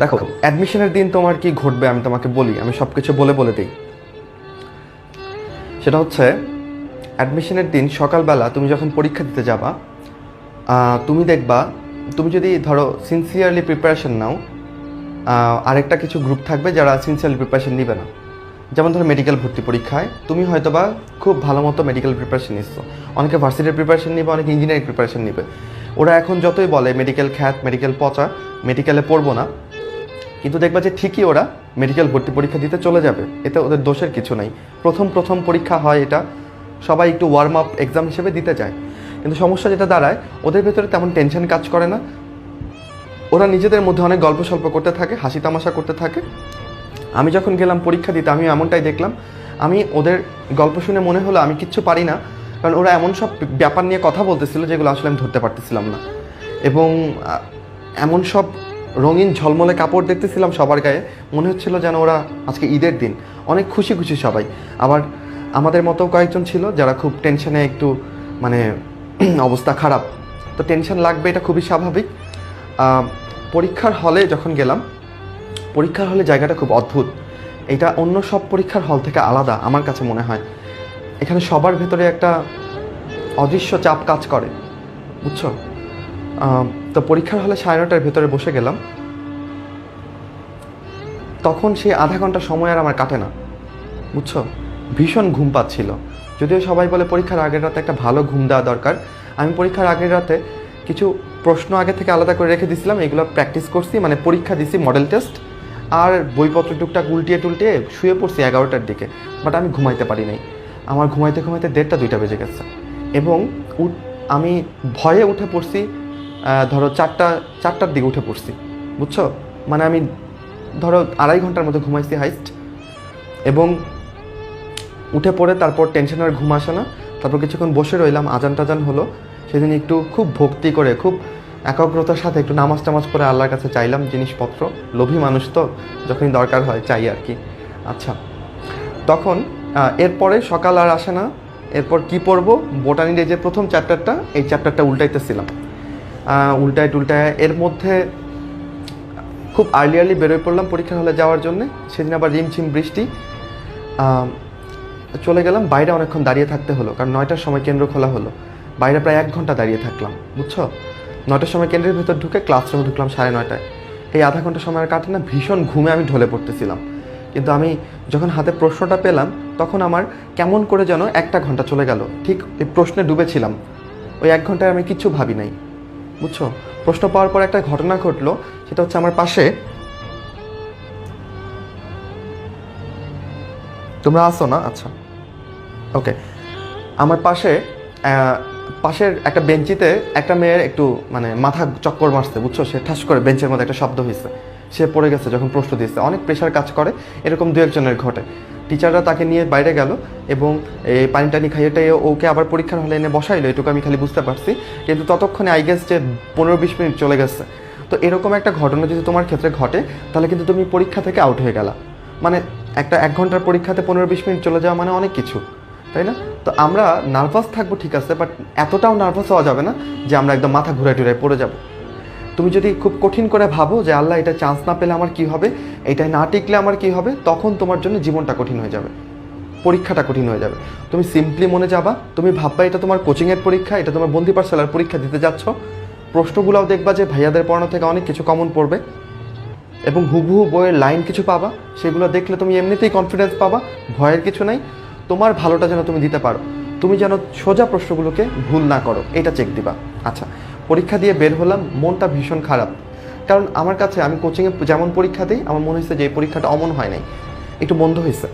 দেখো, অ্যাডমিশনের দিন তোমার কি ঘটবে আমি তোমাকে বলি, আমি সব কিছু বলে বলে দিই। সেটা হচ্ছে, অ্যাডমিশনের দিন সকালবেলা তুমি যখন পরীক্ষা দিতে যাবা, তুমি দেখবা, তুমি যদি ধরো সিনসিয়ারলি প্রিপারেশন নাও, আরেকটা কিছু গ্রুপ থাকবে যারা সিনসিয়ারলি প্রিপারেশন নিবে না। যেমন ধরো মেডিকেল ভর্তি পরীক্ষায় তুমি হয়তোবা খুব ভালো মতো মেডিকেল প্রিপারেশন নিচ্ছ, অনেকে ভার্সিটির প্রিপারেশন নিবে, অনেকে ইঞ্জিনিয়ারিং প্রিপারেশন নিবে। ওরা এখন যতই বলে মেডিকেল খ্যাত, মেডিকেল পচা, মেডিকেলে পড়বো না, কিন্তু দেখবা যে ঠিকই ওরা মেডিকেল ভর্তি পরীক্ষা দিতে চলে যাবে। এতে ওদের দোষের কিছু নাই। প্রথম প্রথম পরীক্ষা হয়, এটা সবাই একটু ওয়ার্ম আপ এক্সাম হিসেবে দিতে যায়। কিন্তু সমস্যা যেটা দাঁড়ায়, ওদের ভেতরে তেমন টেনশন কাজ করে না। ওরা নিজেদের মধ্যে অনেক গল্প সল্প করতে থাকে, হাসি তামাশা করতে থাকে। আমি যখন গেলাম পরীক্ষা দিতে, আমি এমনটাই দেখলাম। আমি ওদের গল্প শুনে মনে হলো আমি কিচ্ছু পারি না, কারণ ওরা এমন সব ব্যাপার নিয়ে কথা বলতেছিল যেগুলো আসলে আমি ধরতে পারতেছিলাম না। এবং এমন সব রঙিন ঝলমলে কাপড় দেখতেছিলাম সবার গায়ে, মনে হচ্ছিল যেন ওরা আজকে ঈদের দিন, অনেক খুশি খুশি সবাই। আবার আমাদের মতো কয়েকজন ছিল যারা খুব টেনশনে, একটু মানে অবস্থা খারাপ। তো টেনশন লাগবে, এটা খুবই স্বাভাবিক। পরীক্ষার হলে যখন গেলাম, পরীক্ষার হলে জায়গাটা খুব অদ্ভুত। এটা অন্য সব পরীক্ষার হল থেকে আলাদা আমার কাছে মনে হয়। এখানে সবার ভেতরে একটা অদৃশ্য চাপ কাজ করে, বুঝছো? তো পরীক্ষার হলে 9:30টার ভেতরে বসে গেলাম। তখন সেই আধা ঘন্টা সময় আর আমার কাটে না, বুঝছো? ভীষণ ঘুম পাচ্ছিল। যদিও সবাই বলে পরীক্ষার আগের রাতে একটা ভালো ঘুম দেওয়া দরকার। আমি পরীক্ষার আগের রাতে কিছু প্রশ্ন আগে থেকে আলাদা করে রেখে দিয়েছিলাম, এগুলো প্র্যাকটিস করছি, মানে পরীক্ষা দিছি মডেল টেস্ট। আর বইপত্র টুকটাক উল্টিয়ে টুলটিয়ে শুয়ে পড়ছি 11টার দিকে। বাট আমি ঘুমাইতে পারি নাই। আমার ঘুমাইতে ঘুমাইতে 1:30 2টা বেজে গেছে। এবং আমি ভয়ে উঠে পড়ছি, ধরো 4টার দিকে উঠে পড়ছি, বুঝছো? মানে আমি ধরো 2.5 ঘন্টার মধ্যে ঘুমাইছি হাইস্ট। এবং উঠে পড়ে তারপর টেনশন আর ঘুম আসে না। তারপর কিছুক্ষণ বসে রইলাম, আজান টাজান হলো। সেদিন একটু খুব ভক্তি করে, খুব একাগ্রতার সাথে একটু নামাজ টামাজ করে আল্লাহর কাছে চাইলাম জিনিসপত্র। লোভী মানুষ তো, যখনই দরকার হয় চাই আর কি। আচ্ছা, তখন এরপরে সকাল আর আসে না। এরপর কি পড়বো, বোটানির যে প্রথম চ্যাপ্টারটা, এই চ্যাপ্টারটা উল্টাইতেছিলাম। উল্টায় টুলটায় এর মধ্যে খুব আর্লি বেরোয় পড়লাম পরীক্ষার হলে যাওয়ার জন্যে। সেদিন আবার রিমঝিম বৃষ্টি। চলে গেলাম, বাইরে অনেকক্ষণ দাঁড়িয়ে থাকতে হলো, কারণ 9টার সময় কেন্দ্র খোলা হলো। বাইরে প্রায় 1 ঘন্টা দাঁড়িয়ে থাকলাম, বুঝছো? 9টার সময় কেন্দ্রের ভেতর ঢুকে ক্লাসরুমে ঢুকলাম 9:30টায়। এই আধা ঘন্টা সময় আর কাটে না, ভীষণ ঘুমে আমি ঢলে পড়তেছিলাম। কিন্তু আমি যখন হাতে প্রশ্নটা পেলাম, তখন আমার কেমন করে যেন 1টা ঘন্টা চলে গেল। ঠিক এই প্রশ্নে ডুবেছিলাম। ওই 1 ঘন্টায় আমি কিচ্ছু ভাবি নাই, বুঝছো? প্রশ্ন পাওয়ার পর একটা ঘটনা ঘটলো। সেটা হচ্ছে, আমার পাশে, তোমরা আসো না? আচ্ছা, ওকে। আমার পাশের একটা বেঞ্চিতে একটা মেয়ের একটু মানে মাথা চক্কর মারছে, বুঝছো? সে ঠাস করে বেঞ্চের মধ্যে একটা শব্দ হয়েছে, সে পড়ে গেছে যখন প্রশ্ন দিয়েছে। অনেক প্রেশার কাজ করে, এরকম 2-1 জনের ঘটে। টিচাররা তাকে নিয়ে বাইরে গেল এবং এই পানি টানি খাইয়েটাই ওকে আবার পরীক্ষার হলে এনে বসাইলো। এটুকু আমি খালি বুঝতে পারছি। কিন্তু ততক্ষণে আই গেস যে 15-20 মিনিট চলে গেছে। তো এরকম একটা ঘটনা যদি তোমার ক্ষেত্রে ঘটে, তাহলে কিন্তু তুমি পরীক্ষা থেকে আউট হয়ে গেলা। মানে একটা 1 ঘন্টার পরীক্ষাতে 15-20 মিনিট চলে যাওয়া মানে অনেক কিছু, তাই না? তো আমরা নার্ভাস থাকবো, ঠিক আছে, বাট এতটাও নার্ভাস হওয়া যাবে না যে আমরা একদম মাথা ঘুরে টুরে পড়ে যাব। তুমি যদি খুব কঠিন করে ভাবো যে আল্লাহ, এটা চান্স না পেলে আমার কি হবে, এটাই না টিকলে আমার কি হবে, তখন তোমার জন্য জীবনটা কঠিন হয়ে যাবে, পরীক্ষাটা কঠিন হয়ে যাবে। তুমি সিম্পলি মনে যাবা, তুমি ভাববা এটা তোমার কোচিংয়ের পরীক্ষা, এটা তোমার বন্দি পাঠশালার পরীক্ষা দিতে যাচ্ছ। প্রশ্নগুলোও দেখবা যে ভাইয়াদের পড়ানো থেকে অনেক কিছু কমন পড়বে, এবং হুবহু বইয়ের লাইন কিছু পাবা। সেগুলো দেখলে তুমি এমনিতেই কনফিডেন্স পাবা, ভয়ের কিছু নাই। তোমার ভালোটা যেন তুমি দিতে পারো, তুমি যেন সোজা প্রশ্নগুলোকে ভুল না করো, এটা চেক দিবা। আচ্ছা, পরীক্ষা দিয়ে বের হলাম, মনটা ভীষণ খারাপ। কারণ আমার কাছে, আমি কোচিংয়ে যেমন পরীক্ষা দিই, আমার মনে হয়েছে যে এই পরীক্ষাটা অমন হয় নাই, একটু মন্দ হয়েছে,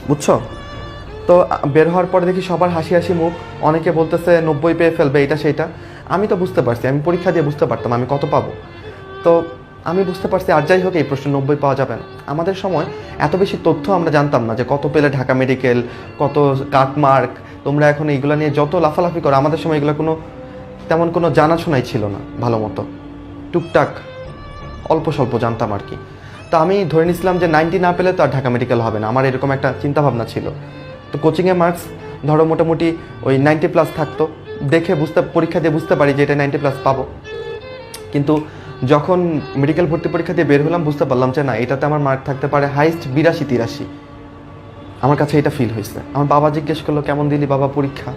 বুঝছো? তো বের হওয়ার পরে দেখি সবার হাসি হাসি মুখ, অনেকে বলতেছে 90 পেয়ে ফেলবে, এটা সেইটা। আমি তো বুঝতে পারছি, আমি পরীক্ষা দিয়ে বুঝতে পারতাম আমি কত পাবো। তো আমি বুঝতে পারছি আর যাই হোক, এই প্রশ্ন 90 পাওয়া যাবে না। আমাদের সময় এত বেশি তথ্য আমরা জানতাম না, যে কত পেলে ঢাকা মেডিকেল, কত কাটমার্ক। তোমরা এখন এইগুলো নিয়ে যত লাফালাফি করো, আমাদের সময় এগুলো তেমন কোনো জানাশোনাই ছিল না ভালো মতো। টুকটাক অল্প স্বল্প জানতাম আর কি। তো আমি ধরে নিয়েছিলাম যে 90 না পেলে তো আর ঢাকা মেডিকেল হবে না, আমার এরকম একটা চিন্তাভাবনা ছিল। তো কোচিংয়ে মার্কস ধরো মোটামুটি ওই 90+ থাকতো, দেখে পরীক্ষা দিয়ে বুঝতে পারি যে এটা 90+ পাবো। কিন্তু যখন মেডিকেল ভর্তি পরীক্ষা দিয়ে বের হলাম বুঝতে পারলাম যে না, এটাতে আমার মার্ক থাকতে পারে হাইস্ট 82-83। আমার কাছে এটা ফিল হয়েছে। আমার বাবা জিজ্ঞেস করলো কেমন দিলি বাবা পরীক্ষা।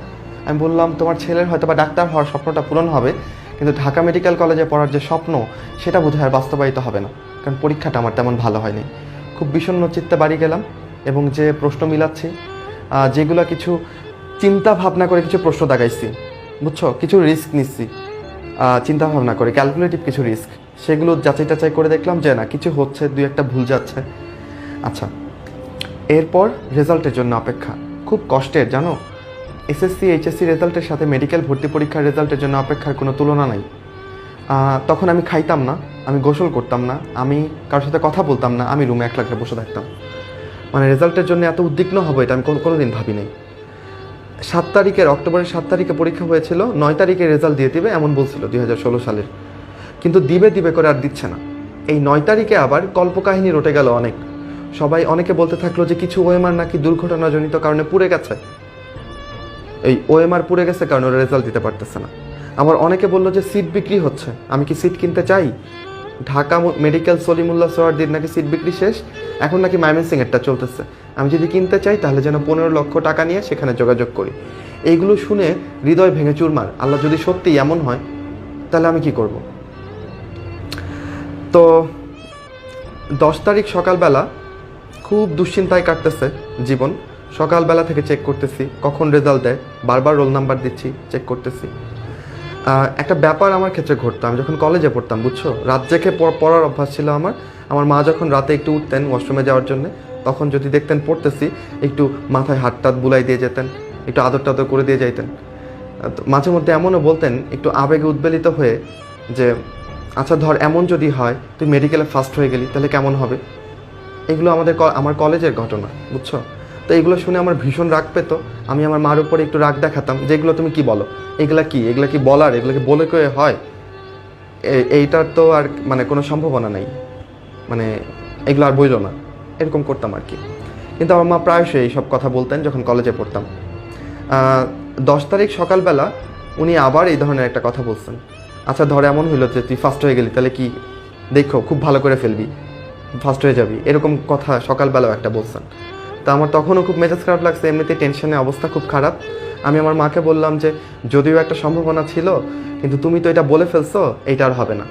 আমি বললাম তোমার ছেলের হয়তো বা ডাক্তার হওয়ার স্বপ্নটা পূরণ হবে, কিন্তু ঢাকা মেডিকেল কলেজে পড়ার যে স্বপ্ন সেটা বোধহয় আর বাস্তবায়িত হবে না, কারণ পরীক্ষাটা আমার তেমন ভালো হয়নি। খুব বিষণ্ণ চিত্তে বাড়ি গেলাম এবং যে প্রশ্ন মিলাচ্ছি, যেগুলো কিছু চিন্তা ভাবনা করে কিছু প্রশ্ন দাগাইছি, বুঝছো, কিছু রিস্ক নিচ্ছি চিন্তা ভাবনা করে, ক্যালকুলেটিভ কিছু রিস্ক, সেগুলো যাচাই টাচাই করে দেখলাম যে না, কিছু হচ্ছে, দুই একটা ভুল যাচ্ছে। আচ্ছা, এরপর রেজাল্টের জন্য অপেক্ষা, খুব কষ্টের জানো। এসএসসি এইচএসসি রেজাল্টের সাথে মেডিকেল ভর্তি পরীক্ষার রেজাল্টের জন্য অপেক্ষার কোনো তুলনা নাই। তখন আমি খাইতাম না, আমি গোসল করতাম না, আমি কারোর সাথে কথা বলতাম না, আমি রুমে একলা বসে থাকতাম। মানে রেজাল্টের জন্য এত উদ্বিগ্ন হবো এটা আমি কোনোদিন ভাবি নাই। অক্টোবরের 7 তারিখে পরীক্ষা হয়েছিল, 9 তারিখে রেজাল্ট দিয়ে দিবে এমন বলছিল 2016 সালের, কিন্তু দিবে করে আর দিচ্ছে না। এই 9 তারিখে আবার কল্পকাহিনী রটে গেল অনেক। অনেকে বলতে থাকলো যে কিছু ওএমআর নাকি দুর্ঘটনাজনিত কারণে পুড়ে গেছে, এই ওএমআর পুড়ে গেছে কারণে ওরা রেজাল্ট দিতে পারতেছে না। আবার অনেকে বললো যে সিট বিক্রি হচ্ছে, আমি কি সিট কিনতে চাই? ঢাকা মেডিকেল সলিমুল্লাহ সোহরাওয়ার্দীর নাকি সিট বিক্রি শেষ, এখন নাকি ময়মনসিংহেরটা চলতেছে। আমি যদি কিনতে চাই তাহলে যেন 15 লক্ষ টাকা নিয়ে সেখানে যোগাযোগ করি। এইগুলো শুনে হৃদয় ভেঙে চুরমার। আল্লাহ যদি সত্যি এমন হয় তাহলে আমি কি করব? তো 10 তারিখ সকালবেলা খুব দুশ্চিন্তায় কাটতেছে জীবন। সকালবেলা থেকে চেক করতেছি কখন রেজাল্ট দেয়, বারবার রোল নাম্বার দিচ্ছি, চেক করতেছি। একটা ব্যাপার আমার ক্ষেত্রে ঘটতো, আমি যখন কলেজে পড়তাম, বুঝছো, রাত জেগে পড়ার অভ্যাস ছিল আমার মা যখন রাতে একটু উঠতেন ওয়াশরুমে যাওয়ার জন্য, তখন যদি দেখতেন পড়তেছি, একটু মাথায় হাত টাত বুলাই দিয়ে যেতেন, একটু আদর টাদর করে দিয়ে যাইতেন। মাঝে মধ্যে এমনও বলতেন একটু আবেগে উদ্বেলিত হয়ে যে আচ্ছা ধর এমন যদি হয় তুই মেডিকেলে ফার্স্ট হয়ে গেলি তাহলে কেমন হবে। এগুলো আমার কলেজের ঘটনা, বুঝছো। তো এগুলো শুনে আমার ভীষণ রাগ পেতো। আমি আমার মার উপরে একটু রাগ দেখাতাম যে এগুলো তুমি কি বলো, এগুলা কি বলার, এগুলো কি বলে কয়ে হয়, এইটার তো আর মানে কোনো সম্ভাবনা নেই, মানে এগুলো আর বইল না, এরকম করতাম আর কি। কিন্তু আমার মা প্রায়শই এইসব কথা বলতেন যখন কলেজে পড়তাম। 10 তারিখ সকালবেলা উনি আবার এই ধরনের একটা কথা বলছেন, আচ্ছা ধর এমন হইলো যে তুই ফার্স্ট হয়ে গেলি তাহলে কি, দেখো খুব ভালো করে ফেলবি, ফার্স্ট হয়ে যাবি, এরকম কথা সকালবেলাও একটা বলছেন। তো আমার তখনও খুব মেজাজ খারাপ লাগছে, এমনিতে টেনশনে অবস্থা খুব খারাপ। আমি আমার মাকে বললাম যে যদিও একটা সম্ভাবনা ছিল, কিন্তু তুমি তো এটা বলে ফেলছো, এইটা আর হবে না।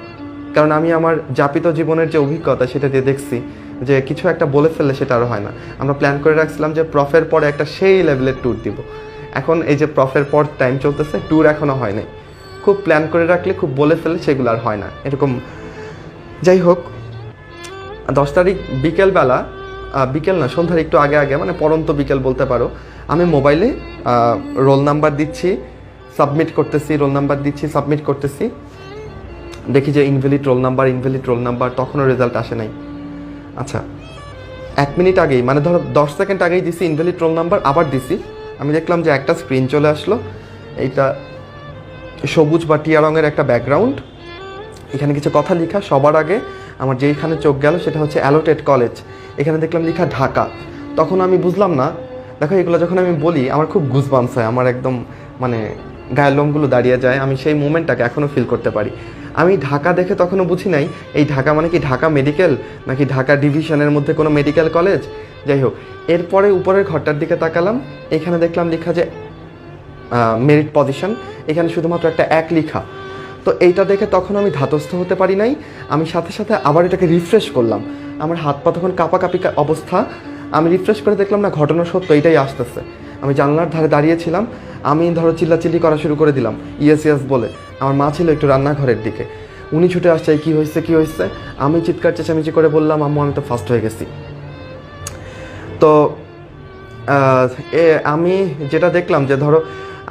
কারণ আমি আমার যাপিত জীবনের যে অভিজ্ঞতা সেটা দিয়ে দেখছি যে কিছু একটা বলে ফেললে সেটা আর হয় না। আমরা প্ল্যান করে রাখছিলাম যে প্রফের পরে একটা সেই লেভেলের ট্যুর দিব। এখন এই যে প্রফের পর টাইম চলতেছে, ট্যুর এখনও হয় নাই। খুব প্ল্যান করে রাখলে, খুব বলে ফেললে সেগুলো আর হয় না, এরকম। যাই হোক, 10 তারিখ বিকেলবেলা, বিকেল না সন্ধ্যার একটু আগে মানে পরন্ত বিকেল বলতে পারো, আমি মোবাইলে রোল নাম্বার দিচ্ছি, সাবমিট করতেছি, দেখি যে ইনভ্যালিড রোল নাম্বার, তখনও রেজাল্ট আসে নাই। আচ্ছা, 1 মিনিট আগেই, মানে ধরো 10 সেকেন্ড আগেই দিছি ইনভ্যালিড রোল নাম্বার, আবার দিছি, আমি দেখলাম যে একটা স্ক্রিন চলে আসলো, এইটা সবুজ বা টিয়া রঙের একটা ব্যাকগ্রাউন্ড, এখানে কিছু কথা লেখা। সবার আগে আমার যেইখানে চোখ গেল সেটা হচ্ছে অ্যালোটেড কলেজ, এখানে দেখলাম লেখা ঢাকা। তখন আমি বুঝলাম না, দেখো এগুলো যখন আমি বলি আমার খুব গুজবাম্পস হয়, আমার একদম মানে গায়ের লোমগুলো দাঁড়িয়ে যায়, আমি সেই মুমেন্টটাকে এখনও ফিল করতে পারি। আমি ঢাকা দেখে তখনও বুঝি নাই এই ঢাকা মানে কি ঢাকা মেডিকেল নাকি ঢাকা ডিভিশনের মধ্যে কোনো মেডিকেল কলেজ। যাই হোক, এরপরে উপরের ঘরটার দিকে তাকালাম, এখানে দেখলাম লেখা যে মেরিট পজিশন, এখানে শুধুমাত্র একটা 1 লেখা। তো এইটা দেখে তখন আমি ধাতস্থ হতে পারি নাই, আমি সাথে সাথে আবার এটাকে রিফ্রেশ করলাম। আমার হাত পা তখন কাঁপাকাঁপি অবস্থা, আমি রিফ্রেশ করে দেখলাম না ঘটনা সত্য, এইটাই আসতেছে। আমি জানলার ধারে দাঁড়িয়েছিলাম, আমি ধরো চিল্লাচিল্লি করা শুরু করে দিলাম ইয়েস বলে। আমার মা ছিল একটু রান্নাঘরের দিকে, উনি ছুটে আসছে, কি হয়েছে। আমি চিৎকার চেঁচামেচি করে বললাম আম্মু আমি তো ফার্স্ট হয়ে গেছি। তো আমি যেটা দেখলাম যে ধরো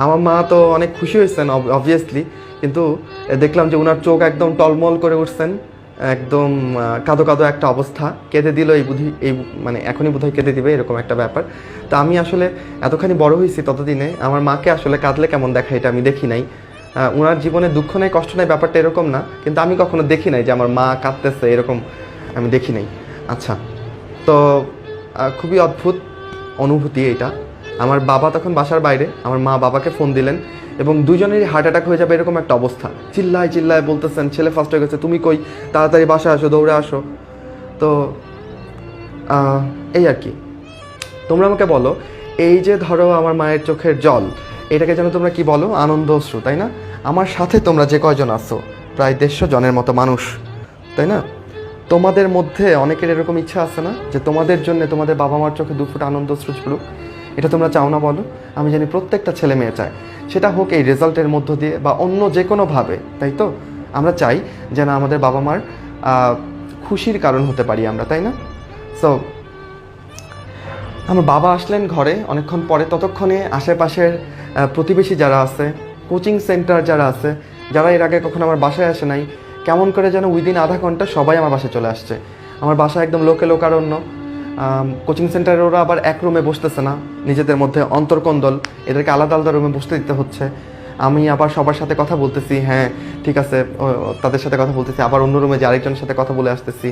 আমার মা তো অনেক খুশি হয়েছেন অবভিয়াসলি, কিন্তু দেখলাম যে ওনার চোখ একদম টলমল করে উঠছেন, একদম কাঁদো একটা অবস্থা, কেঁদে দিল এই মানে এখনই বোধহয় কেঁদে দিবে, এরকম একটা ব্যাপার। তো আমি আসলে এতখানি বড় হয়েছি ততদিনে আমার মাকে আসলে কাঁদলে কেমন দেখা এটা আমি দেখি নাই। ওনার জীবনে দুঃখ নাই কষ্ট নাই ব্যাপারটা এরকম না, কিন্তু আমি কখনো দেখি নাই যে আমার মা কাঁদতেছে, এরকম আমি দেখি নাই। আচ্ছা, তো খুবই অদ্ভুত অনুভূতি এটা। আমার বাবা তখন বাসার বাইরে, আমার মা বাবাকে ফোন দিলেন এবং দুজনেরই হার্ট অ্যাটাক হয়ে যাবে এরকম একটা অবস্থা। চিল্লায় চিল্লায় বলতেছেন ছেলে ফার্স্ট হয়ে গেছে, তুমি কই, তাড়াতাড়ি বাসায় আসো, দৌড়ে আসো। তো এই আর কি। তোমরা আমাকে বলো, এই যে ধরো আমার মায়ের চোখের জল, এটাকে যেন তোমরা কি বলো, আনন্দ অশ্রু, তাই না? আমার সাথে তোমরা যে কয়জন আছো, প্রায় 150 জনের মতো মানুষ, তাই না? তোমাদের মধ্যে অনেকের এরকম ইচ্ছা আছে না যে তোমাদের জন্য তোমাদের বাবা মার চোখে 2 ফোঁটা আনন্দ অশ্রু ঝরুক? এটা তোমরা চাও না বলো? আমি জানি প্রত্যেকটা ছেলে মেয়ে চায়, সেটা হোক এই রেজাল্টের মধ্য দিয়ে বা অন্য যে কোনোভাবে, তাই তো? আমরা চাই যেন আমাদের বাবা মার খুশির কারণ হতে পারি আমরা, তাই না? সো আমার বাবা আসলেন ঘরে অনেকক্ষণ পরে। ততক্ষণে আশেপাশের প্রতিবেশী যারা আছে, কোচিং সেন্টার যারা আছে, যারা এর আগে কখনো আমার বাসায় আসে নাই, কেমন করে যেন উইদিন আধা ঘন্টা সবাই আমার বাসায় চলে আসছে। আমার বাসা একদম লোকে লোকারণ্য। কোচিং সেন্টারে ওরা আবার এক রুমে বসতেছে না, নিজেদের মধ্যে অন্তর্কন্দল, এদেরকে আলাদা আলাদা রুমে বসতে দিতে হচ্ছে। আমি আবার সবার সাথে কথা বলতেছি, হ্যাঁ ঠিক আছে, তাদের সাথে কথা বলতেছি, আবার অন্য রুমে যে আরেকজনের সাথে কথা বলে আসতেছি।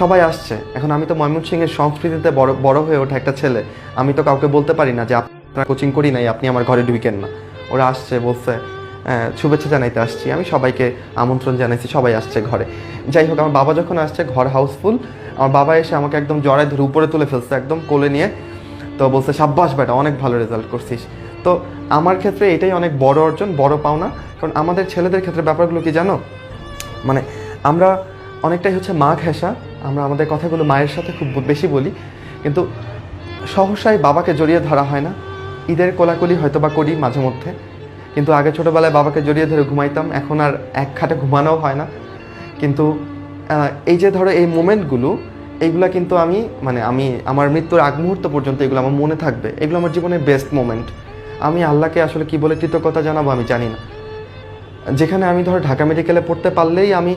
সবাই আসছে। এখন আমি তো ময়মনসিংহের সংস্কৃতিতে বড় হয়ে ওঠা একটা ছেলে, আমি তো কাউকে বলতে পারি না যে আপনারা কোচিং করি নাই, আপনি আমার ঘরে ঢুকেন না। ওরা আসছে, বলছে শুভেচ্ছা জানাইতে আসছি। আমি সবাইকে আমন্ত্রণ জানাইছি, সবাই আসছে ঘরে। যাই হোক, আমার বাবা যখন আসছে, ঘর হাউসফুল। আমার বাবা এসে আমাকে একদম জড়ায় ধরে উপরে তুলে ফেলছে, একদম কোলে নিয়ে। তো বলছে সাব্বাস বেটা, অনেক ভালো রেজাল্ট করছিস। তো আমার ক্ষেত্রে এটাই অনেক বড় অর্জন, বড় পাওনা। কারণ আমাদের ছেলেদের ক্ষেত্রে ব্যাপারগুলো কি জানো, মানে আমরা অনেকটাই হচ্ছে মা ঘেঁষা, আমরা আমাদের কথাগুলো মায়ের সাথে খুব বেশি বলি, কিন্তু সহসাই বাবাকে জড়িয়ে ধরা হয় না। ঈদের কোলাকুলি হয়তো বা করি মাঝে মধ্যে, কিন্তু আগে ছোটোবেলায় বাবাকে জড়িয়ে ধরে ঘুমাইতাম, এখন আর এক খাটে ঘুমানোও হয় না। কিন্তু এই যে ধরো এই মোমেন্টগুলো, এইগুলো কিন্তু আমি আমার মৃত্যুর আগ মুহূর্ত পর্যন্ত এগুলো আমার মনে থাকবে। এগুলো আমার জীবনের বেস্ট মোমেন্ট। আমি আল্লাহকে আসলে কি বলে কৃতজ্ঞতা জানাবো আমি জানি না। যেখানে আমি ধরো ঢাকা মেডিকেলে পড়তে পারলেই আমি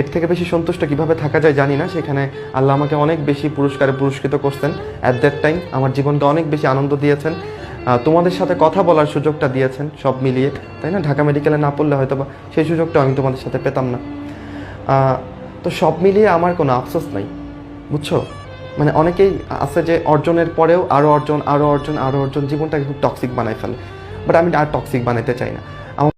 এর থেকে বেশি সন্তুষ্ট কিভাবে থাকা যায় জানি না, সেখানে আল্লাহ আমাকে অনেক বেশি পুরস্কারে পুরস্কৃত করছেন। অ্যাট দ্যাট টাইম আমার জীবনকে অনেক বেশি আনন্দ দিয়েছেন, তোমাদের সাথে কথা বলার সুযোগটা দিয়েছেন, সব মিলিয়ে, তাই না? ঢাকা মেডিকেলে না পড়লে হয়তো বা সেই সুযোগটা আমি তোমাদের সাথে পেতাম না। তো সব মিলিয়ে আমার কোনো আফসোস নাই, বুঝছো? অনেকেই আছে যে অর্জনের পরেও আরও অর্জন, আরও অর্জন, আরও অর্জন, জীবনটাকে খুব টক্সিক বানায় ফেলে। বাট আমি আর টক্সিক বানাতে চাই না।